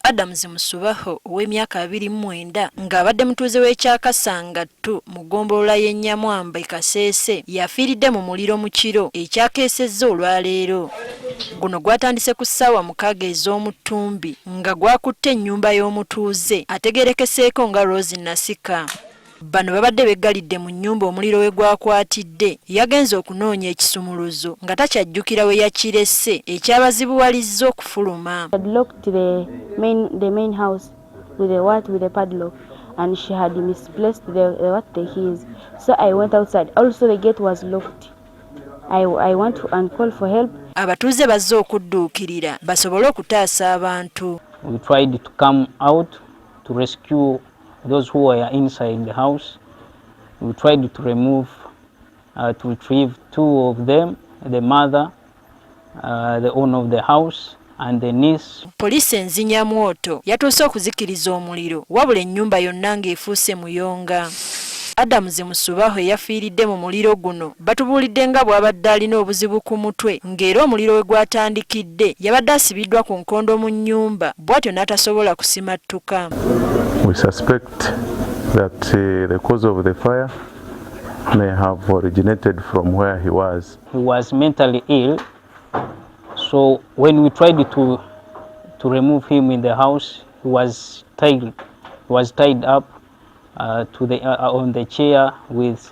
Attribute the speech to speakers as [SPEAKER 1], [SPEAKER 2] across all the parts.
[SPEAKER 1] Adams Musubaho ow'emyaka 29 ng'abadde mutuuze w'Ekyakasanga II mu gombolola y'e Nyamwamba Kasese yafiiridde mu muliro mu kiro ekyakesezza olwaleero. Guno gwatandise ku ssaawa 6 ez'omutumbi nga gwakutte ennyumba y'omutuuze ategeerekeseeko nga Rose Nasika. Bano babadde beggalidde mu nnyumba omuliro we gwakwatidde. Yagenze okunoonya ekisumuluzo nga takyajjukira we yakiresse ekyabazibuwalizza okufuluma.
[SPEAKER 2] Locked the main house with a padlock, and she had misplaced the keys. So I went outside. Also the gate was locked. I went and called for help.
[SPEAKER 1] Abatuuze bazze okudduukirira basobole okutaasa abantu.
[SPEAKER 3] We tried to come out to rescue those who were inside the house. We tried to retrieve 2 of them, the mother, the owner of the house, and the niece.
[SPEAKER 1] Poliisi enzinyamwoto yatuuse okuzikiriza omuliro wabula ennyumba yonna ng'efuuse muyonga. Adams Musubaho yafiiridde mu muliro guno batubuulidde nga bw'abadde alina obuzibu ku mutwe ng'era omuliro we gwatandikidde yabadde asibiddwa ku nkondo mu nnyumba bw'atyo n'atasobola kusimatuka.
[SPEAKER 4] We suspect that the cause of the fire may have originated from where he was.
[SPEAKER 3] He was mentally ill, so when we tried to remove him in the house, he was tied up on the chair with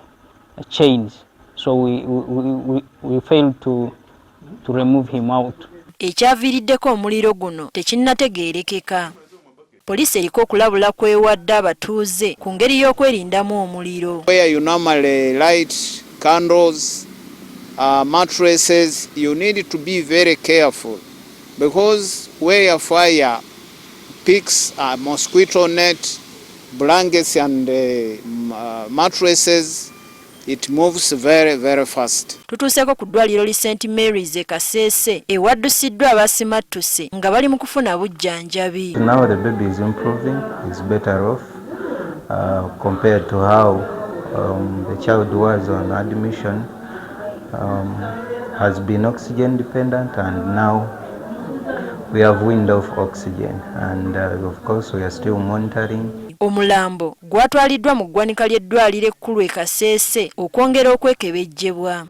[SPEAKER 3] chains. So we failed to remove him out.
[SPEAKER 1] Ekyaviirideko omuliro guno tekinnategeerekeka. Poliisi eriko okulabula kwewadde abatuuze ku ngeri y'okwerindamu omuliro.
[SPEAKER 5] Where you normally light candles, mattresses, you need to be very careful, because where a fire picks a mosquito net, blankets and mattresses, it moves very, very fast.
[SPEAKER 1] Tutuuseko ku ddwaliro li St. Mary's e Kasese ewaddusiddwa abasimatuse nga bali mu kufuna bujjanjabi.
[SPEAKER 6] Now the baby is improving, is better off compared to how the child was on admission. Has been oxygen dependent, and now we have wind of oxygen, and of course we are still monitoring.
[SPEAKER 1] Omulambo gwatwaliddwa mu ggwanika ly'eddwaliro ekkulu e Kasese okwongera okwekebejjebwa.